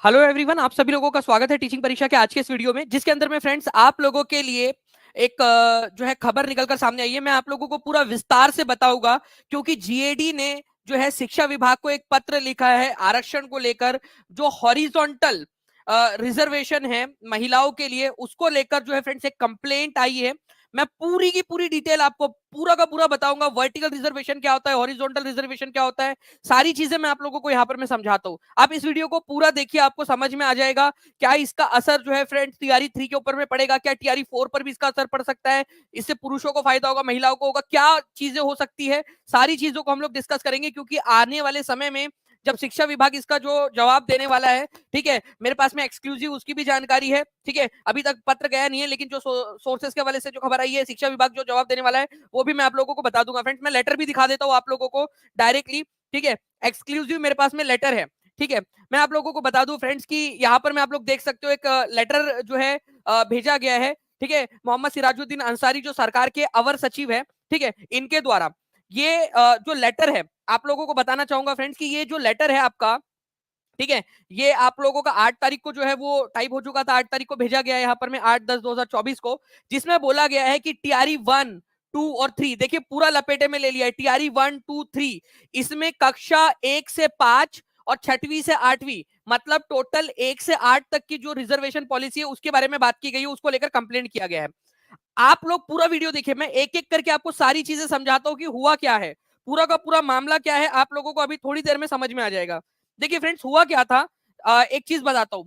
Hello everyone, आप सभी लोगों का स्वागत है टीचिंग परीक्षा के आज के इस वीडियो में, जिसके अंदर में फ्रेंड्स आप लोगों के लिए एक जो है खबर निकलकर सामने आई है। मैं आप लोगों को पूरा विस्तार से बताऊंगा क्योंकि जीएडी ने जो है शिक्षा विभाग को एक पत्र लिखा है आरक्षण को लेकर। जो हॉरिजॉन्टल रिजर्वेशन है महिलाओं के लिए, उसको लेकर जो है फ्रेंड्स एक कंप्लेंट आई है। मैं पूरी की पूरी डिटेल आपको पूरा का पूरा बताऊंगा। वर्टिकल रिजर्वेशन क्या होता है, हॉरिजॉन्टल रिजर्वेशन क्या होता है, सारी चीजें मैं आप लोगों को यहाँ पर मैं समझाता हूँ। आप इस वीडियो को पूरा देखिए, आपको समझ में आ जाएगा क्या इसका असर जो है फ्रेंड्स टीआरई 3 के ऊपर में पड़ेगा, क्या टीआरई 4 पर भी इसका असर पड़ सकता है, इससे पुरुषों को फायदा होगा, महिलाओं को होगा, क्या चीजें हो सकती है। सारी चीजों को हम लोग डिस्कस करेंगे क्योंकि आने वाले समय में जब शिक्षा विभाग इसका जो जवाब देने वाला है, ठीक है, मेरे पास में एक्सक्लूसिव उसकी भी जानकारी है। ठीक है, अभी तक पत्र गया नहीं है, लेकिन जो सोर्सेस के हवाले से जो खबर आई है, शिक्षा विभाग जो जवाब देने वाला है वो भी मैं आप लोगों को बता दूंगा। फ्रेंड्स, मैं लेटर भी दिखा देता हूँ आप लोगों को डायरेक्टली। ठीक है, एक्सक्लूसिव मेरे पास में लेटर है। ठीक है, मैं आप लोगों को बता दूं फ्रेंड्स कि यहाँ पर मैं आप लोग देख सकते हो एक लेटर जो है भेजा गया है। ठीक है, मोहम्मद सिराजुद्दीन अंसारी जो सरकार के अवर सचिव है, ठीक है, इनके द्वारा ये जो लेटर है आप लोगों को बताना चाहूंगा फ्रेंड्स कि ये जो लेटर है आपका, ठीक है, ये आप लोगों का 8 तारीख को जो है वो टाइप हो चुका था। 8 तारीख को भेजा गया है यहाँ पर में 8/10/2024 को, जिसमें बोला गया है कि टीआरई 1, 2 और 3, देखिए पूरा लपेटे में ले लिया है। टीआरई 1, 2, 3, इसमें कक्षा 1 से 5 और 6वीं से 8वीं, मतलब टोटल 1 से 8 तक की जो रिजर्वेशन पॉलिसी है उसके बारे में बात की गई है, उसको लेकर कंप्लेंट किया गया है। आप लोग पूरा वीडियो देखिए, मैं एक एक करके आपको सारी चीजें समझाता हूं कि हुआ क्या है, पूरा का पूरा मामला क्या है, आप लोगों को अभी थोड़ी देर में समझ में आ जाएगा। देखिए फ्रेंड्स, हुआ क्या था, एक चीज बताता हूं।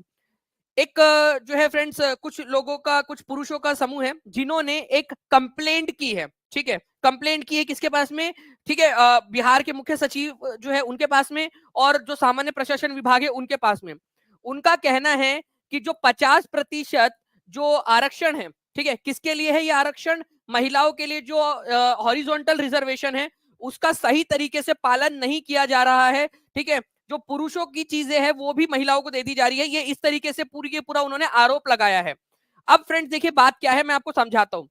एक जो है फ्रेंड्स कुछ लोगों का, कुछ पुरुषों का समूह है जिन्होंने एक कंप्लेंट की है। ठीक है, कंप्लेंट की है किसके पास में, ठीक है, बिहार के मुख्य सचिव जो है उनके पास में, और जो सामान्य प्रशासन विभाग है उनके पास में। उनका कहना है कि जो 50% जो आरक्षण है, ठीक है, किसके लिए है ये आरक्षण, महिलाओं के लिए जो हॉरिजॉन्टल रिजर्वेशन है, उसका सही तरीके से पालन नहीं किया जा रहा है। ठीक है, जो पुरुषों की चीजें हैं वो भी महिलाओं को दे दी जा रही है, ये इस तरीके से पूरी के पूरा उन्होंने आरोप लगाया है। अब फ्रेंड्स देखिए बात क्या है, मैं आपको समझाता हूं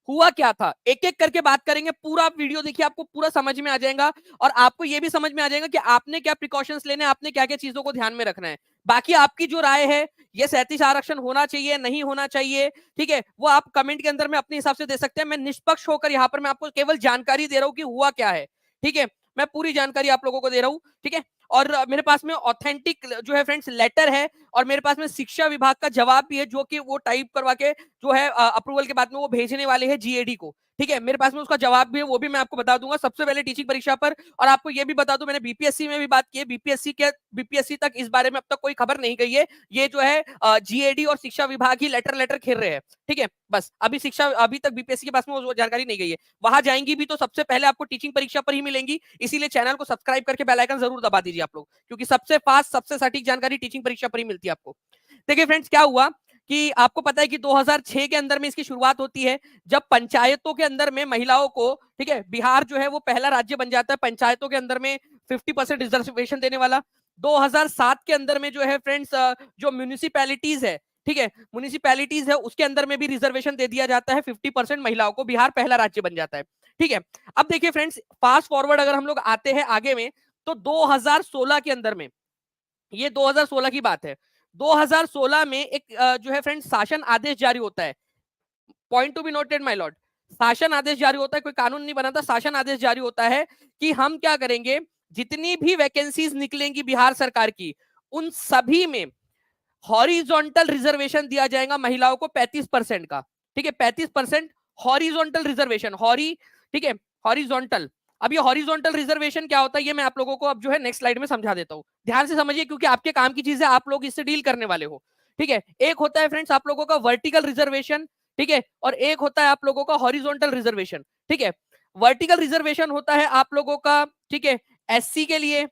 हुआ क्या था, एक एक करके बात करेंगे। पूरा आप वीडियो देखिए, आपको पूरा समझ में आ जाएगा और आपको यह भी समझ में आ जाएगा कि आपने क्या प्रिकॉशंस लेने, आपने क्या क्या चीजों को ध्यान में रखना है। बाकी आपकी जो राय है, ये 37 आरक्षण होना चाहिए नहीं होना चाहिए, ठीक है, वो आप कमेंट के अंदर में अपने हिसाब से दे सकते हैं। मैं निष्पक्ष होकर यहाँ पर मैं आपको केवल जानकारी दे रहा हूं कि हुआ क्या है। ठीक है, मैं पूरी जानकारी आप लोगों को दे रहा हूं। ठीक है, और मेरे पास में ऑथेंटिक जो है फ्रेंड्स लेटर है, और मेरे पास में शिक्षा विभाग का जवाब भी है, जो कि वो टाइप करवा के जो है अप्रूवल के बाद में वो भेजने वाले हैं जीएडी को। ठीक है, मेरे पास में उसका जवाब भी है, वो भी मैं आपको बता दूंगा सबसे पहले टीचिंग परीक्षा पर। और आपको ये भी बता दूं, मैंने बीपीएससी में भी बात की है, बीपीएससी तक इस बारे में अब तक कोई खबर नहीं गई है। ये जो है जीएडी और शिक्षा विभाग ही लेटर लेटर खेल रहे हैं। ठीक है, बस अभी तक बीपीएससी के पास में वो जानकारी नहीं गई है। वहां जाएंगी भी तो सबसे पहले आपको टीचिंग परीक्षा पर ही मिलेंगी, इसीलिए चैनल को सब्सक्राइब करके बेल आइकन जरूर दबा दीजिए आप लोग, क्योंकि सबसे फास्ट सबसे सटीक जानकारी टीचिंग परीक्षा पर ही मिलती है आपको। देखिए फ्रेंड्स, क्या हुआ कि आपको पता है कि 2006 के अंदर में इसकी शुरुआत होती है, जब पंचायतों के अंदर में महिलाओं को, ठीक है, बिहार जो है वो पहला राज्य बन जाता है पंचायतों के अंदर में 50% रिजर्वेशन देने वाला। 2007 के अंदर में जो है फ्रेंड्स जो म्यूनिसिपैलिटीज है, ठीक है, म्यूनिसिपैलिटीज है उसके अंदर में भी रिजर्वेशन दे दिया जाता है 50% महिलाओं को, बिहार पहला राज्य बन जाता है। ठीक है, अब देखिए फ्रेंड्स, फास्ट फॉरवर्ड अगर हम लोग आते हैं आगे में, तो 2016 के अंदर में, ये 2016 की बात है, 2016 में एक जो है फ्रेंड्स शासन आदेश जारी होता है। Point to be noted my Lord, शासन आदेश जारी होता है, कोई कानून नहीं बना था, शासन आदेश जारी होता है कि हम क्या करेंगे, जितनी भी वैकेंसीज निकलेंगी बिहार सरकार की, उन सभी में हॉरिजॉन्टल रिजर्वेशन दिया जाएगा महिलाओं को 35% का। ठीक है, 35% हॉरिजॉन्टल रिजर्वेशन, ठीक है, हॉरिजॉन्टल। अब ये हॉरिजॉन्टल रिजर्वेशन क्या होता है, ये मैं आप लोगों को अब जो है नेक्स्ट स्लाइड में समझा देता हूं, ध्यान से समझिए क्योंकि आपके काम की चीज है, आप लोग इससे डील करने वाले हो। ठीक है, एक होता है फ्रेंड्स आप लोगों का वर्टिकल रिजर्वेशन, ठीक है, और एक होता है आप लोगों का हॉरिजॉन्टल रिजर्वेशन। ठीक है, वर्टिकल रिजर्वेशन होता है आप लोगों का, ठीक है, एससी के लिए,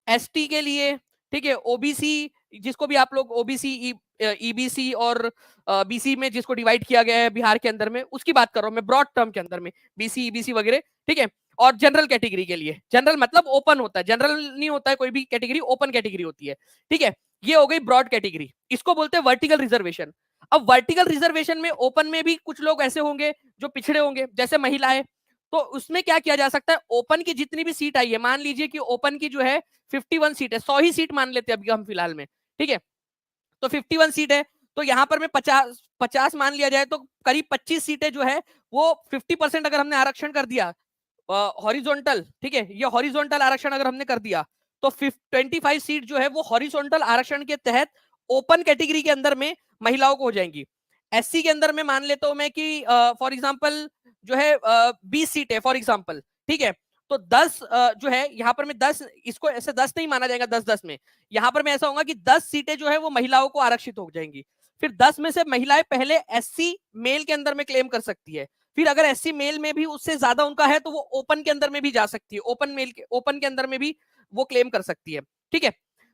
एसटी के लिए, ठीक है, ओबीसी, जिसको भी आप लोग ओबीसी, ईबीसी और बीसी में जिसको डिवाइड किया गया है बिहार के अंदर में, उसकी बात कर रहा हूं मैं ब्रॉड टर्म के अंदर में, बीसी ईबीसी वगैरह। ठीक है, और जनरल कैटेगरी के लिए, जनरल मतलब ओपन होता है, जनरल नहीं होता है कोई भी कैटेगरी, ओपन कैटेगरी होती है। ठीक है, ये हो गई ब्रॉड कैटेगरी, इसको बोलते हैं वर्टिकल रिजर्वेशन। अब वर्टिकल रिजर्वेशन में ओपन में भी कुछ लोग ऐसे होंगे जो पिछड़े होंगे, जैसे महिलाएं, तो उसमें क्या किया जा सकता है, ओपन की जितनी भी सीट आई है, मान लीजिए कि ओपन की जो है 51 सीट है, 100 ही सीट मान लेते हैं अभी हम फिलहाल में। ठीक है, तो 51 सीट है, तो यहां पर मैं 50 मान लिया जाए तो करीब 25 सीटें जो है वो 50% अगर हमने आरक्षण कर दिया हॉरिजॉन्टल, ठीक है, ये हॉरिजॉन्टल आरक्षण अगर हमने कर दिया तो 25 सीट जो है वो हॉरिजॉन्टल आरक्षण के तहत ओपन कैटेगरी के अंदर में महिलाओं को हो जाएंगी। एससी के अंदर में मान लेता हूं मैं कि फॉर एग्जांपल जो है 20 सीट है फॉर एग्जांपल, ठीक है, तो 10 जो है यहाँ पर मैं 10, इसको ऐसे 10 नहीं माना जाएगा 10-10 में, यहाँ पर मैं ऐसा होगा कि 10 सीटें जो है वो महिलाओं को आरक्षित हो जाएंगी। फिर 10 में से महिलाएं पहले एससी मेल के अंदर में क्लेम कर सकती है, फिर अगर एससी मेल में भी उससे ज्यादा उनका है तो वो ओपन के अंदर में भी जा सकती है, ओपन के अंदर में भी वो क्लेम कर सकती है, ठीक है।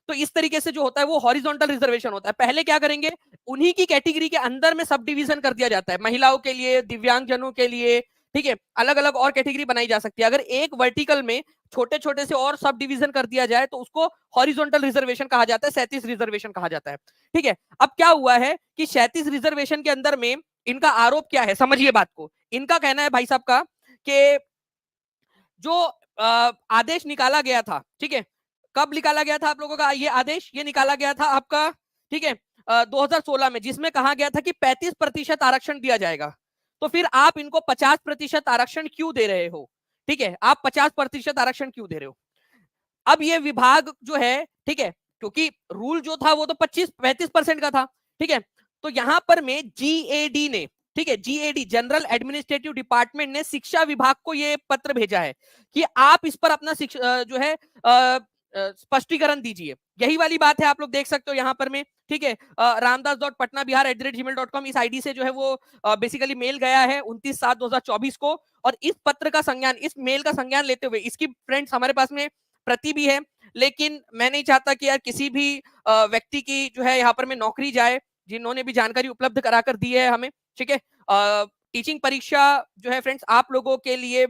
तो इस तरीके से जो होता है वो हॉरिजॉन्टल रिजर्वेशन होता है। पहले क्या करेंगे, उन्हीं की कैटेगरी के अंदर में सब डिवीजन कर दिया जाता है, महिलाओं के लिए, दिव्यांगजनों के लिए, ठीक है, अलग अलग और कैटेगरी बनाई जा सकती है। अगर एक वर्टिकल में छोटे छोटे से और सब डिवीजन कर दिया जाए तो उसको हॉरिजॉन्टल रिजर्वेशन कहा जाता है, 37 रिजर्वेशन कहा जाता है, ठीक है। अब क्या हुआ है कि 37 रिजर्वेशन के अंदर में इनका आरोप क्या है, समझिए बात को। इनका कहना है भाई साहब का कि जो आदेश निकाला गया था, ठीक है, कब निकाला गया था आप लोगों का ये आदेश, ये निकाला गया था आपका, ठीक है, 2016 में, जिसमें कहा गया था कि 35% आरक्षण दिया जाएगा। तो फिर आप इनको 50% आरक्षण क्यों दे रहे हो, ठीक है, आप 50% आरक्षण क्यों दे रहे हो। अब ये विभाग जो है, ठीक है, क्योंकि रूल जो था वो तो 35% का था, ठीक है, तो यहां पर में जीएडी ने, ठीक है, जीएडी जनरल एडमिनिस्ट्रेटिव डिपार्टमेंट ने शिक्षा विभाग को ये पत्र भेजा है कि आप इस पर अपना जो है स्पष्टीकरण दीजिए। यही वाली बात है, आप लोग देख सकते हो यहां पर में, ठीक है, ramdas.patnabihar@gmail.com इस आईडी से जो है वो बेसिकली मेल गया है 29/7/2024 को, और इस पत्र का संज्ञान, इस मेल का संज्ञान लेते हुए, इसकी फ्रेंड्स हमारे पास में प्रति भी है, लेकिन मैं नहीं चाहता कि यार किसी भी व्यक्ति की जो है यहाँ पर में नौकरी जाए, जिन्होंने भी जानकारी उपलब्ध कराकर दी है हमें, ठीक है। टीचिंग परीक्षा जो है फ्रेंड्स आप लोगों के लिए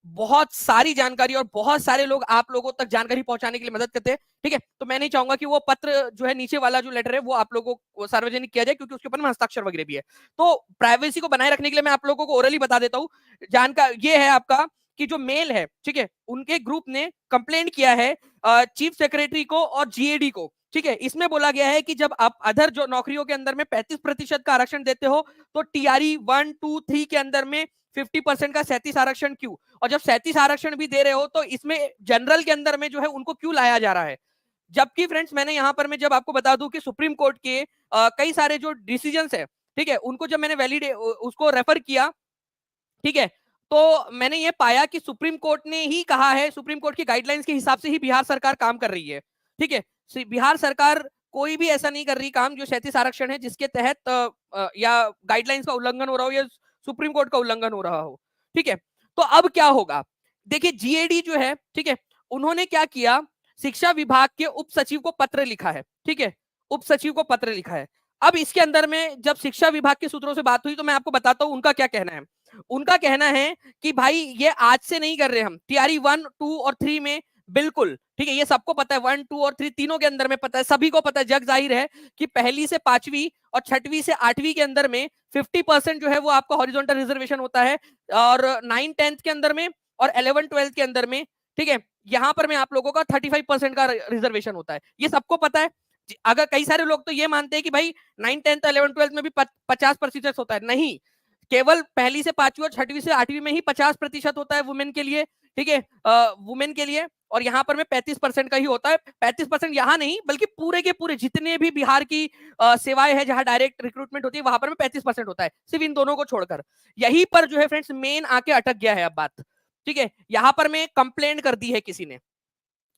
बहुत सारी जानकारी और बहुत सारे लोग आप लोगों तक जानकारी पहुंचाने के लिए मदद करते हैं, ठीक है। तो मैं नहीं चाहूंगा कि वो पत्र जो है नीचे वाला जो लेटर है वो आप लोगों को सार्वजनिक किया जाए, क्योंकि उसके ऊपर में हस्ताक्षर वगैरह भी है। तो प्राइवेसी को बनाए रखने के लिए मैं आप लोगों को ओरली बता देता हूँ। जानकारी ये है आपका कि जो मेल है, ठीक है, उनके ग्रुप ने कंप्लेंट किया है चीफ सेक्रेटरी को और जीएडी को, ठीक है। इसमें बोला गया है कि जब आप अदर जो नौकरियों के अंदर में 35% का आरक्षण देते हो तो टीआरई 1, 2, 3 के अंदर में 50% का 37 आरक्षण क्यों, और जब 37 आरक्षण भी दे रहे हो तो इसमें जनरल के अंदर में जो है उनको क्यों लाया जा रहा है। जबकि फ्रेंड्स मैंने यहां पर मैं जब आपको बता दूं कि सुप्रीम कोर्ट के कई सारे जो डिसीजंस है, ठीक है, उनको जब मैंने वैलिड उसको रेफर किया, ठीक है, तो मैंने ये पाया कि सुप्रीम कोर्ट ने ही कहा है, सुप्रीम कोर्ट की गाइडलाइंस के हिसाब से ही बिहार सरकार काम कर रही है, ठीक है। बिहार सरकार कोई भी ऐसा नहीं कर रही काम जो 37 आरक्षण है जिसके तहत या गाइडलाइंस का उल्लंघन हो रहा हो या सुप्रीम कोर्ट का उल्लंघन हो रहा हो, ठीक है। तो अब क्या होगा, देखिए जीएडी जो है, ठीक है, उन्होंने क्या किया, शिक्षा विभाग के उप सचिव को पत्र लिखा है, ठीक है, उप सचिव को पत्र लिखा है। अब इसके अंदर में जब शिक्षा विभाग के सूत्रों से बात हुई तो मैं आपको बताता हूं उनका क्या कहना है। उनका कहना है कि भाई ये आज से नहीं कर रहे हम, टीआरई 1, 2 और 3 में बिल्कुल, ठीक है, ये सबको पता है, 1, 2 और 3 तीनों के अंदर में पता है, सभी को पता है, जग जाहिर है कि पहली से 5वीं और 6वीं से 8वीं के अंदर में 50% जो है वो आपका हॉरिजॉन्टल रिजर्वेशन होता है, और 9, 10th के अंदर में और 11, 12th के अंदर में, ठीक है, यहां पर में आप लोगों का 35% का रिजर्वेशन होता है, ये सबको पता है। अगर कई सारे लोग तो ये मानते हैं कि भाई 9, 10th, 11, 12th में भी 50% होता है, नहीं, केवल पहली से 5वीं और 6वीं से 8वीं में ही 50% होता है वुमेन के लिए, ठीक है, वुमेन के लिए, और यहाँ पर में 35% का ही होता है। 35% यहाँ नहीं बल्कि पूरे के पूरे जितने भी बिहार की सेवाएं हैं जहां डायरेक्ट रिक्रूटमेंट होती है वहां पर में 35% होता है, सिर्फ इन दोनों को छोड़कर। यही पर जो है फ्रेंड्स मेन आके अटक गया है अब बात, ठीक है। यहाँ पर मैं कंप्लेंट कर दी है किसी ने,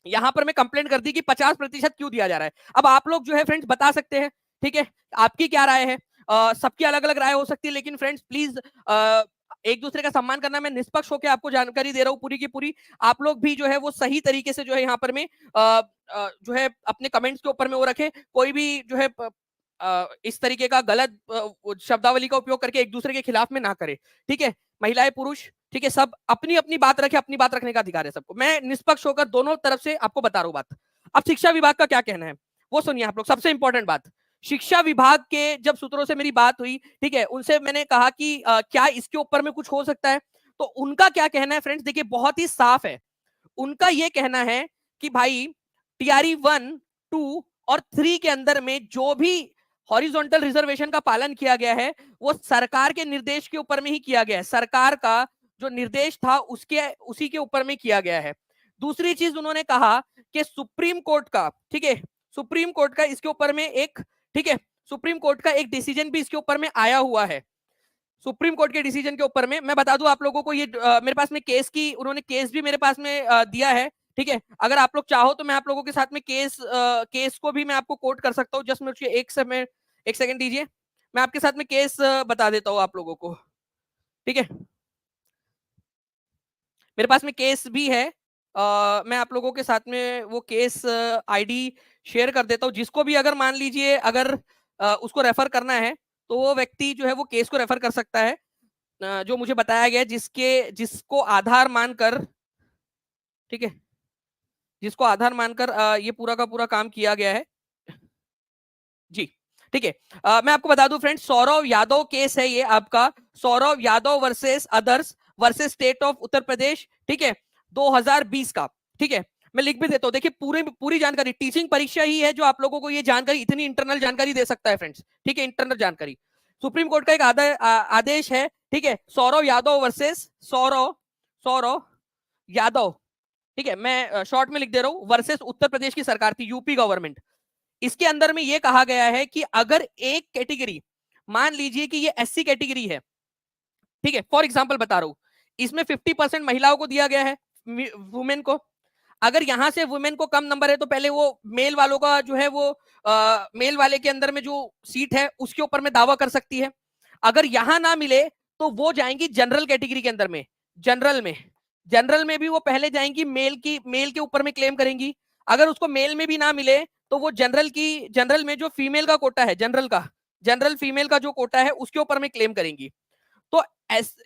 यहां पर मैं कंप्लेंट कर दी कि 50% क्यों दिया जा रहा है। अब आप लोग जो है फ्रेंड्स बता सकते हैं, ठीक है, आपकी क्या राय है, सबकी अलग अलग राय हो सकती है, लेकिन फ्रेंड्स प्लीज एक दूसरे का सम्मान करना, मैं निष्पक्ष होकर आपको जानकारी दे रहा हूँ पूरी की पूरी, आप लोग भी जो है वो सही तरीके से जो है यहाँ पर में जो है अपने कमेंट्स के ऊपर में वो रखे, कोई भी जो है इस तरीके का गलत शब्दावली का उपयोग करके एक दूसरे के खिलाफ में ना करे, ठीक है। महिलाएं पुरुष, ठीक है, सब अपनी अपनी बात रखे, अपनी बात रखने का अधिकार है सबको, मैं निष्पक्ष होकर दोनों तरफ से आपको बता रहा हूँ बात। अब शिक्षा विभाग का क्या कहना है वो सुनिए आप लोग, सबसे इंपॉर्टेंट बात, शिक्षा विभाग के जब सूत्रों से मेरी बात हुई, ठीक है, उनसे मैंने कहा कि क्या इसके ऊपर में कुछ हो सकता है, तो उनका क्या कहना है फ्रेंड्स, देखिए बहुत ही साफ है, उनका यह कहना है कि भाई टीआरई 1, 2 और 3 के अंदर में जो भी हॉरिजॉन्टल रिजर्वेशन का पालन किया गया है वो सरकार के निर्देश के ऊपर में ही किया गया है, सरकार का जो निर्देश था उसके उसी के ऊपर में किया गया है। दूसरी चीज उन्होंने कहा कि सुप्रीम कोर्ट का, ठीक है, सुप्रीम कोर्ट का इसके ऊपर में एक, ठीक है, सुप्रीम कोर्ट का एक डिसीजन भी इसके ऊपर में आया हुआ है। सुप्रीम कोर्ट के डिसीजन के ऊपर में मैं बता दूं आप लोगों को, ये मेरे पास में केस की, उन्होंने केस भी मेरे पास में दिया है, ठीक है। अगर आप लोग चाहो तो मैं आप लोगों के साथ में केस को भी मैं आपको कोट कर सकता हूँ। जस्ट मुझे एक सेकंड दीजिए, मैं आपके साथ में केस बता देता हूँ आप लोगों को, ठीक है। मेरे पास में केस भी है, मैं आप लोगों के साथ में वो केस आईडी शेयर कर देता हूँ। जिसको भी अगर मान लीजिए अगर उसको रेफर करना है तो वो व्यक्ति जो है वो केस को रेफर कर सकता है, जो मुझे बताया गया, जिसको आधार मानकर, ठीक है, जिसको आधार मानकर ये पूरा का पूरा काम किया गया है जी, ठीक है। मैं आपको बता दूं फ्रेंड्स, सौरव यादव केस है ये आपका, Sourav Yadav versus others versus state of Uttar Pradesh, ठीक है, 2020 का, ठीक है। मैं लिख भी देता हूं, देखिए पूरी जानकारी, टीचिंग परीक्षा ही है जो आप लोगों को ये जानकारी, इतनी इंटरनल जानकारी दे सकता है फ्रेंड्स, ठीक है, इंटरनल जानकारी। सुप्रीम कोर्ट का एक आदेश है, ठीक है, सौरव यादव वर्सेस सौरव यादव, ठीक है, मैं शॉर्ट में लिख दे रहा हूं, वर्सेस उत्तर प्रदेश की सरकार थी, यूपी गवर्नमेंट। इसके अंदर में यह कहा गया है कि अगर एक कैटेगरी, मान लीजिए कि ये एससी कैटेगरी है, ठीक है, फॉर एग्जांपल बता रहा हूं, इसमें 50% महिलाओं को दिया गया है, वुमेन को। अगर यहां से वुमेन को कम नंबर है तो पहले वो मेल वालों का जो है वो मेल वाले के अंदर में जो सीट है उसके ऊपर में दावा कर सकती है। अगर यहां ना मिले तो वो जाएंगी जनरल कैटेगरी के अंदर में, जनरल में भी वो पहले जाएंगी, मेल के ऊपर में क्लेम करेंगी। अगर उसको मेल में भी ना मिले तो वो जनरल में जो फीमेल का कोटा है, जनरल फीमेल का जो कोटा है उसके ऊपर में क्लेम करेंगी। तो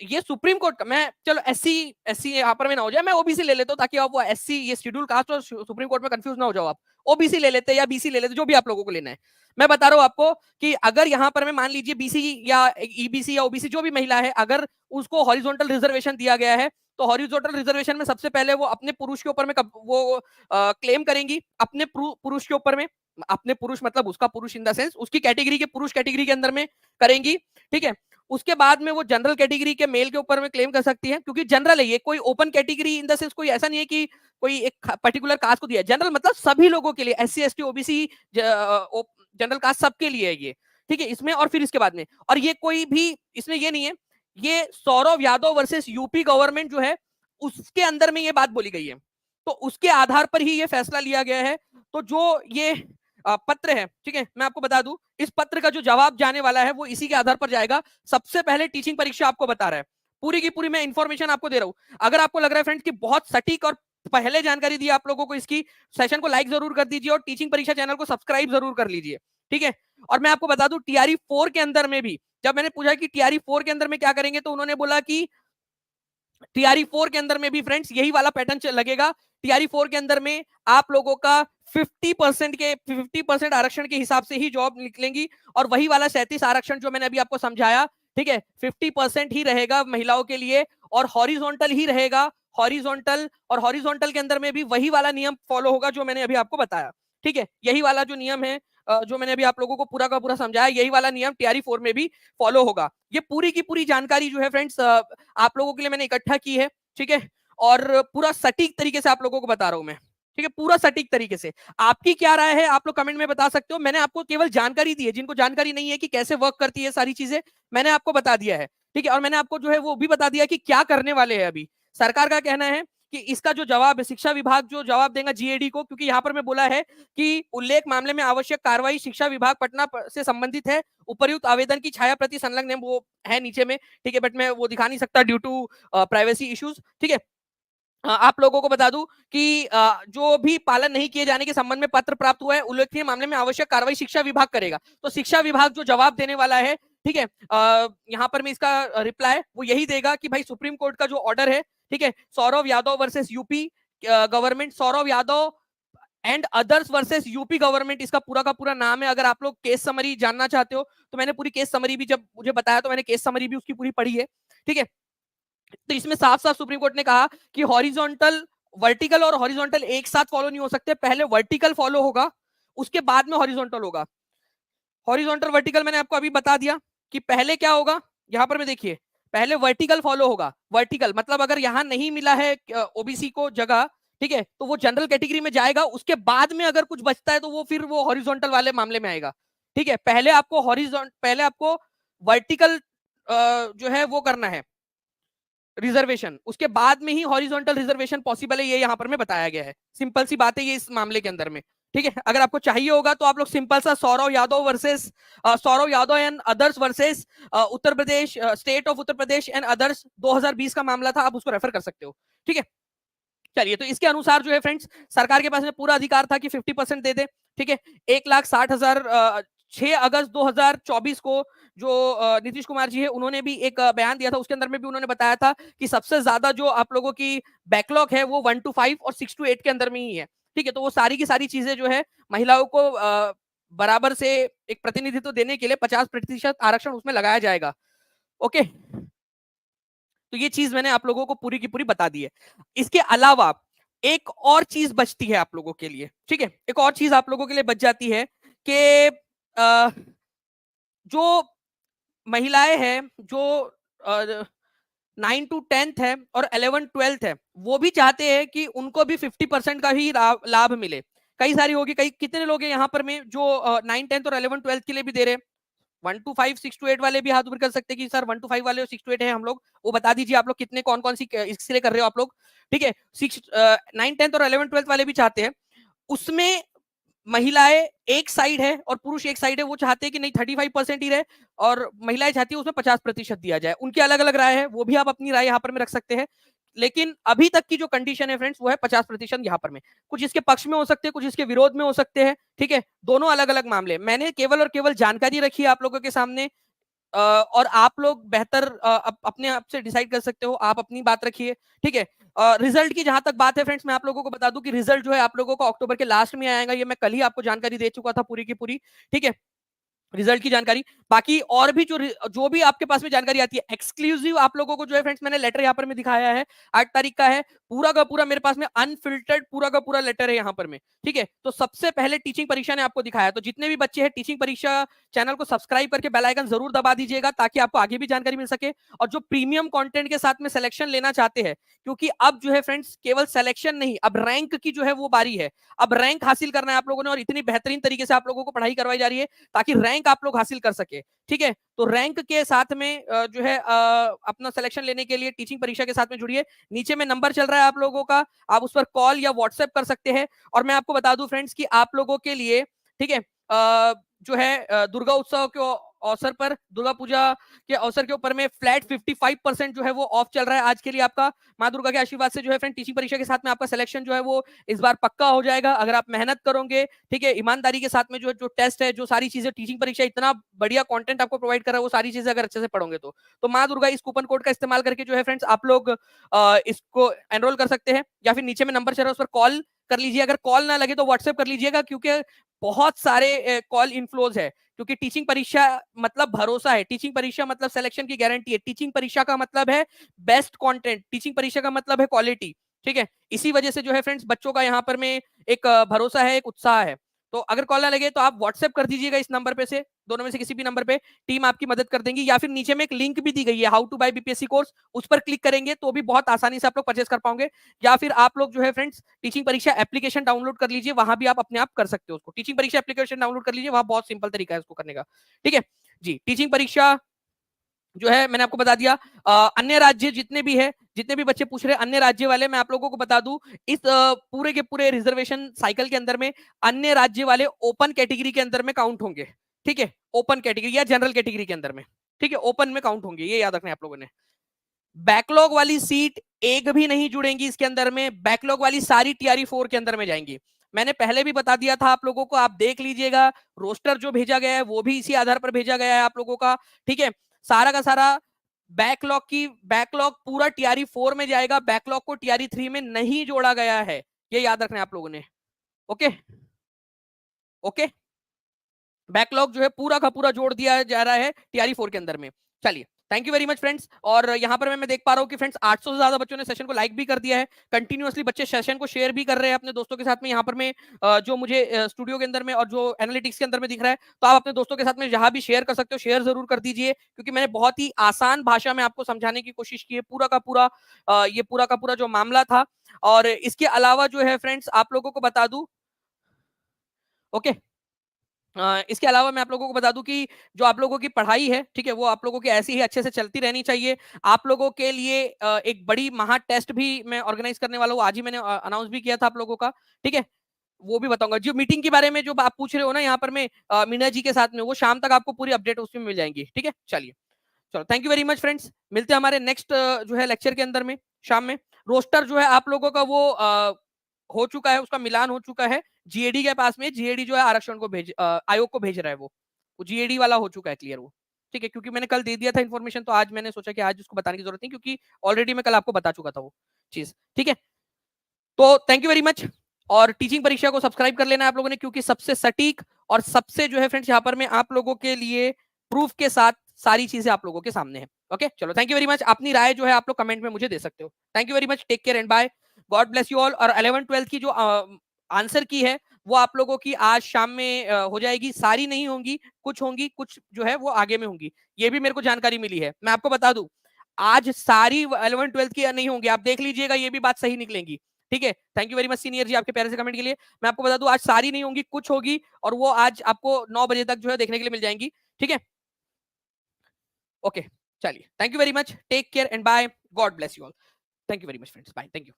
ये सुप्रीम कोर्ट का, मैं चलो एससी एससी यहाँ पर में ना हो जाए, मैं ओबीसी ले लेता हूँ ताकि आप वो एससी, ये शेड्यूल कास्ट और सुप्रीम कोर्ट में कंफ्यूज ना हो जाओ आप। ओबीसी ले लेते या बीसी ले लेते, जो भी आप लोगों को लेना है। मैं बता रहा हूँ आपको कि अगर यहाँ पर में मान लीजिए बीसी या ईबीसी या ओबीसी जो भी महिला है, अगर उसको हॉरिजॉन्टल रिजर्वेशन दिया गया है तो हॉरिजॉन्टल रिजर्वेशन में सबसे पहले वो अपने पुरुष के ऊपर में वो क्लेम करेंगी, अपने पुरुष के ऊपर में, अपने पुरुष मतलब उसका पुरुष इन द सेंस उसकी कैटेगरी के, पुरुष कैटेगरी के अंदर में करेंगी, ठीक है। उसके बाद में वो जनरल कैटेगरी के मेल के ऊपर में क्लेम कर सकती है, क्योंकि जनरल है ये, कोई open category in the sense कोई ऐसा नहीं है कि कोई एक पर्टिकुलर कास्ट को दिया है। जनरल मतलब सभी लोगों के लिए, SC ST OBC general caste सबके लिए है ये, ठीक है। इसमें और फिर इसके बाद में, और ये कोई भी इसमें ये नहीं है, ये Saurav Yadav versus UP government जो है उसके अंदर में ये बात बोली गई है, तो उसके आधार पर ही ये फैसला लिया गया है। तो जो ये पत्र है, ठीक है, मैं आपको बता दूं, इस पत्र का जो जवाब जाने वाला है वो इसी के आधार पर जाएगा। सबसे पहले टीचिंग परीक्षा आपको बता रहा है, पूरी की पूरी मैं इंफॉर्मेशन आपको दे रहा हूं। अगर आपको लग रहा है फ्रेंड्स कि बहुत सटीक और पहले जानकारी दी आप लोगों को, इसकी सेशन को लाइक जरूर कर दीजिए और टीचिंग परीक्षा चैनल को सब्सक्राइब जरूर कर लीजिए, ठीक है। और मैं आपको बता दूं टीआरई 4 के अंदर में भी, जब मैंने पूछा कि टीआरई 4 के अंदर में क्या करेंगे, तो उन्होंने बोला कि टीआरई 4 के अंदर में भी फ्रेंड्स यही वाला पैटर्न लगेगा। टीआरई 4 के अंदर में आप लोगों का 50% आरक्षण के हिसाब से ही जॉब निकलेंगी, और वही वाला 37 आरक्षण जो मैंने अभी आपको समझाया, ठीक है, 50% ही रहेगा महिलाओं के लिए, और हॉरिजॉन्टल ही रहेगा, हॉरिजॉन्टल के अंदर में भी वही वाला नियम फॉलो होगा जो मैंने अभी आपको बताया, ठीक है। यही वाला जो नियम है जो मैंने अभी आप लोगों को पूरा का पूरा समझाया, यही वाला नियम टीआरई 4 में भी फॉलो होगा। ये पूरी की पूरी जानकारी जो है फ्रेंड्स आप लोगों के लिए मैंने इकट्ठा की है, ठीक है, और पूरा सटीक तरीके से आप लोगों को बता रहा हूं मैं, ठीक है, पूरा सटीक तरीके से। आपकी क्या राय है आप लोग कमेंट में बता सकते हो। मैंने आपको केवल जानकारी दी है, जिनको जानकारी नहीं है कि कैसे वर्क करती है सारी चीजें, मैंने आपको बता दिया है, ठीक है। और मैंने आपको जो है वो भी बता दिया कि क्या करने वाले हैं। अभी सरकार का कहना है कि इसका जो जवाब है, शिक्षा विभाग जो जवाब देगा जीएडी को, क्योंकि यहाँ पर मैं बोला है कि उल्लेख मामले में आवश्यक कार्रवाई शिक्षा विभाग पटना से संबंधित है, उपर्युक्त आवेदन की छाया प्रति संलग्न वो है नीचे में, ठीक है, बट मैं वो दिखा नहीं सकता ड्यू टू प्राइवेसी इश्यूज, ठीक है। आप लोगों को बता दूं कि जो भी पालन नहीं किए जाने के संबंध में पत्र प्राप्त हुआ है, उल्लेखनीय मामले में आवश्यक कार्रवाई शिक्षा विभाग करेगा। तो शिक्षा विभाग जो जवाब देने वाला है, ठीक है, यहां पर मैं इसका रिप्लाई वो यही देगा कि भाई सुप्रीम कोर्ट का जो ऑर्डर है, ठीक है, Saurav Yadav versus UP government, Saurav Yadav and others versus UP government, इसका पूरा का पूरा नाम है। अगर आप लोग केस समरी जानना चाहते हो तो मैंने पूरी केस समरी भी, जब मुझे बताया तो मैंने केस समरी भी उसकी पूरी पढ़ी है, ठीक है। तो इसमें साफ साफ सुप्रीम कोर्ट ने कहा कि हॉरिजॉन्टल, वर्टिकल और हॉरिजॉन्टल एक साथ फॉलो नहीं हो सकते, पहले वर्टिकल फॉलो होगा, उसके बाद में हॉरिजॉन्टल होगा। हॉरिजॉन्टल वर्टिकल मैंने आपको अभी बता दिया कि पहले क्या होगा, यहां पर में देखिए पहले वर्टिकल फॉलो होगा। वर्टिकल मतलब अगर यहां नहीं मिला है ओबीसी को जगह, ठीक है, तो वो जनरल कैटेगरी में जाएगा, उसके बाद में अगर कुछ बचता है तो वो फिर वो हॉरिजॉन्टल वाले मामले में आएगा। ठीक है, पहले आपको वर्टिकल जो है वो करना है रिजर्वेशन, उसके बाद में ही हॉरिजॉन्टल रिजर्वेशन पॉसिबल है, ये यहां पर में बताया गया है। सिंपल सी बात है ये इस मामले के अंदर में। ठीक है, अगर आपको चाहिए होगा तो आप लोग सिंपल सा Saurav Yadav and others versus Uttar Pradesh, state of Uttar Pradesh and others 2020 का मामला था, आप उसको रेफर कर सकते हो। ठीक है, चलिए, तो इसके अनुसार जो है फ्रेंड्स सरकार के पास में पूरा अधिकार था कि 50% दे दे। ठीक है, 1,60,000 6 अगस्त 2024 को जो नीतीश कुमार जी है उन्होंने भी एक बयान दिया था, उसके अंदर में भी उन्होंने बताया था कि सबसे ज्यादा जो आप लोगों की बैकलॉग है वो 1 to 5 और 6 to 8 के अंदर में ही है। ठीक है, तो वो सारी की सारी चीजें जो है महिलाओं को बराबर से एक प्रतिनिधित्व देने के लिए 50% आरक्षण उसमें लगाया जाएगा। ओके, तो ये चीज मैंने आप लोगों को पूरी की पूरी बता दी है। इसके अलावा एक और चीज बचती है आप लोगों के लिए। ठीक है, एक और चीज आप लोगों के लिए बच जाती है कि जो महिलाएं हैं जो 9 to 10 है और 11 12 है, वो भी चाहते हैं कि उनको भी 50% का ही लाभ मिले। कई सारी होगी, कई कितने लोग हैं यहाँ पर में जो 9 10 और 11 12 के लिए भी दे रहे हैं। 1 to 5 6 to 8 वाले भी हाथ ऊपर कर सकते हैं कि सर 1 to 5 वाले और 6 to 8 है हम लोग, वो बता दीजिए आप लोग कितने कौन कौन सी इसके लिए कर रहे हो आप लोग। ठीक है, 9 10 और 11 12 वाले भी चाहते हैं। उसमें महिलाएं एक साइड है और पुरुष एक साइड है, वो चाहते हैं कि नहीं 35% ही रहे, और महिलाएं चाहती है उसमें 50% दिया जाए। उनकी अलग अलग राय है, वो भी आप अपनी राय यहाँ पर में रख सकते हैं। लेकिन अभी तक की जो कंडीशन है फ्रेंड्स वो है 50% यहाँ पर में। कुछ इसके पक्ष में हो सकते हैं, कुछ इसके विरोध में हो सकते हैं। ठीक है, दोनों अलग अलग मामले। मैंने केवल और केवल जानकारी रखी है आप लोगों के सामने, और आप लोग बेहतर अपने आप से डिसाइड कर सकते हो, आप अपनी बात रखिए। ठीक है, रिजल्ट की जहां तक बात है फ्रेंड्स, मैं आप लोगों को बता दूं कि रिजल्ट जो है आप लोगों को अक्टूबर के लास्ट में आएगा, ये मैं कल ही आपको जानकारी दे चुका था पूरी की पूरी। ठीक है, रिजल्ट की जानकारी। बाकी और भी जो भी आपके पास में जानकारी आती है एक्सक्लूसिव आप लोगों को जो है फ्रेंड्स, मैंने लेटर यहाँ पर में दिखाया है, 8 तारीख का है, पूरा का पूरा मेरे पास में अनफिल्टर्ड पूरा का पूरा लेटर है यहाँ पर में। ठीक है, तो सबसे पहले टीचिंग परीक्षा ने आपको दिखाया, तो जितने भी बच्चे हैं टीचिंग परीक्षा चैनल को सब्सक्राइब करके बेल आइकन जरूर दबा दीजिएगा ताकि आपको आगे भी जानकारी मिल सके। और जो प्रीमियम कंटेंट के साथ में सिलेक्शन लेना चाहते हैं, क्योंकि अब जो है फ्रेंड्स केवल सिलेक्शन नहीं, अब रैंक की जो है वो बारी है। अब रैंक हासिल करना है आप लोगों ने, और इतनी बेहतरीन तरीके से आप लोगों को पढ़ाई करवाई जा रही है ताकि रैंक आप लोग हासिल कर सके। ठीक है, तो रैंक के साथ में जो है अपना सिलेक्शन लेने के लिए टीचिंग परीक्षा के साथ में जुड़िए। नीचे में नंबर चल रहा है आप लोगों का, आप उस पर कॉल या व्हाट्सएप कर सकते हैं। और मैं आपको बता दूं फ्रेंड्स कि आप लोगों के लिए, ठीक है, जो है दुर्गा उत्सव के अवसर पर, दुर्गा पूजा के अवसर के ऊपर में फ्लैट 55% जो है वो ऑफ चल रहा है आज के लिए। आपका माँ दुर्गा के आशीर्वाद से जो है फ्रेंड टीचिंग परीक्षा के साथ में आपका सिलेक्शन जो है वो इस बार पक्का हो जाएगा, अगर आप मेहनत करोगे। ठीक है, ईमानदारी के साथ में जो टेस्ट है, जो सारी चीजें टीचिंग परीक्षा इतना बढ़िया कंटेंट आपको प्रोवाइड कर रहा है, वो सारी चीजें अगर अच्छे से पढ़ोगे तो माँ दुर्गा इस कूपन कोड का इस्तेमाल करके जो है फ्रेंड्स आप लोग इसको एनरोल कर सकते हैं, या फिर नीचे में नंबर चल रहा है उस पर कॉल कर लीजिए। अगर कॉल ना लगे तो व्हाट्सएप कर लीजिएगा, क्योंकि बहुत सारे कॉल इनफ्लोज है। क्योंकि टीचिंग परीक्षा मतलब भरोसा है, टीचिंग परीक्षा मतलब सिलेक्शन की गारंटी है, टीचिंग परीक्षा का मतलब है बेस्ट कंटेंट, टीचिंग परीक्षा का मतलब है क्वालिटी। ठीक है, इसी वजह से जो है फ्रेंड्स बच्चों का यहाँ पर में एक भरोसा है, एक उत्साह है। तो अगर कॉल ना लगे तो आप व्हाट्सएप कर दीजिएगा इस नंबर पे से, दोनों में से किसी भी नंबर पे, टीम आपकी मदद कर देंगी। या फिर नीचे में एक लिंक भी दी गई है, how to buy BPSC course, उस पर क्लिक करेंगे तो भी बहुत आसानी से आप लोग परचेस कर पाओगे। या फिर आप लोग जो है फ्रेंड्स टीचिंग परीक्षा एप्लीकेशन डाउनलोड कर लीजिए, वहां भी आप अपने आप कर सकते हो उसको। टीचिंग परीक्षा एप्लीकेशन डाउनलोड कर लीजिए, वहां बहुत सिंपल तरीका है उसको करने का। ठीक है जी, टीचिंग परीक्षा जो है मैंने आपको बता दिया। अन्य राज्य जितने भी है, जितने भी बच्चे पूछ रहे हैं अन्य राज्य वाले, मैं आप लोगों को बता दूं इस पूरे के पूरे रिजर्वेशन साइकिल के अंदर में अन्य राज्य वाले ओपन कैटेगरी के अंदर में काउंट होंगे। ठीक है, ओपन कैटेगरी या जनरल कैटेगरी के अंदर में, ठीक है, ओपन में काउंट होंगे, ये याद रखना है आप लोगों ने। बैकलॉग वाली सीट एक भी नहीं जुड़ेंगी इसके अंदर में, बैकलॉग वाली सारी टीआरई 4 के अंदर में जाएंगी। मैंने पहले भी बता दिया था आप लोगों को, आप देख लीजिएगा, रोस्टर जो भेजा गया है वो भी इसी आधार पर भेजा गया है आप लोगों का। ठीक है, सारा का सारा बैकलॉग पूरा टीआरई 4 में जाएगा, बैकलॉग को टीआरई 3 में नहीं जोड़ा गया है, ये याद रखना है आप लोगों ने। ओके ओके, बैकलॉग जो है पूरा का पूरा जोड़ दिया जा रहा है टीआरई 4 के अंदर में। चलिए, thank you very much friends. और यहाँ पर मैं देख पा रहा हूँ कि फ्रेंड्स 800 से ज्यादा बच्चों ने सेशन को लाइक भी कर दिया है, कंटिन्यूअसली बच्चे सेशन को शेयर भी कर रहे हैं अपने दोस्तों के साथ में। यहाँ पर मैं जो मुझे स्टूडियो के अंदर में और जो एनालिटिक्स के अंदर में दिख रहा है, तो आप अपने दोस्तों के साथ में जहां भी शेयर कर सकते हो, शेयर जरूर कर दीजिए, क्योंकि मैंने बहुत ही आसान भाषा में आपको समझाने की कोशिश की है पूरा का पूरा, ये पूरा का पूरा जो मामला था। और इसके अलावा जो है फ्रेंड्स आप लोगों को बता दूं, ओके, इसके अलावा मैं आप लोगों को बता दूं कि जो आप लोगों की पढ़ाई है, ठीक है, वो आप लोगों की ऐसी ही अच्छे से चलती रहनी चाहिए। आप लोगों के लिए एक बड़ी महा टेस्ट भी मैं ऑर्गेनाइज करने वाला हूँ, आज ही मैंने अनाउंस भी किया था आप लोगों का, ठीक है, वो भी बताऊंगा। जो मीटिंग के बारे में जो आप पूछ रहे हो ना यहाँ पर मैं मीना जी के साथ में, वो शाम तक आपको पूरी अपडेट उसमें मिल जाएंगी, ठीक है। चलिए, चलो, thank you very much friends, मिलते हैं हमारे नेक्स्ट जो है लेक्चर के अंदर में शाम में। रोस्टर जो है आप लोगों का वो हो चुका है, उसका मिलान हो चुका है जीएडी के पास में। जीएडी जो है आरक्षण को आयोग को भेज रहा है, वो जीएडी वाला हो चुका है क्लियर वो, ठीक है, क्योंकि मैंने कल दे दिया था इन्फॉर्मेशन, तो आज मैंने सोचा कि आज उसको बताने की जरूरत नहीं, क्योंकि ऑलरेडी मैं कल आपको बता चुका था वो चीज, ठीक है। तो थैंक यू वेरी मच। और टीचिंग परीक्षा को सब्सक्राइब कर लेना आप लोगों ने, क्योंकि सबसे सटीक और सबसे जो है फ्रेंड्स यहाँ पर मैं आप लोगों के लिए प्रूफ के साथ सारी चीजें आप लोगों के सामने है। ओके, चलो, थैंक यू वेरी मच। अपनी राय जो है आप लोग कमेंट में मुझे दे सकते हो। Thank you very much, take care and bye, God bless you all. और 11-12 की जो आंसर की है वो आप लोगों की आज शाम में हो जाएगी, सारी नहीं होंगी, कुछ होंगी, कुछ जो है वो आगे में होंगी, ये भी मेरे को जानकारी मिली है। मैं आपको बता दूं, आज सारी 11-12 की नहीं होंगी, आप देख लीजिएगा, ये भी बात सही निकलेंगी, ठीक है। Thank you very much senior ji, आपके प्यारे से कमेंट के लिए। मैं आपको बता दूं, आज सारी नहीं होंगी, कुछ होगी, और वो आज आपको 9 बजे तक जो है देखने के लिए मिल जाएंगी, ठीक है। ओके, चलिए, thank you very much, take care and bye, God bless you all. Thank you very much friends, bye, thank you.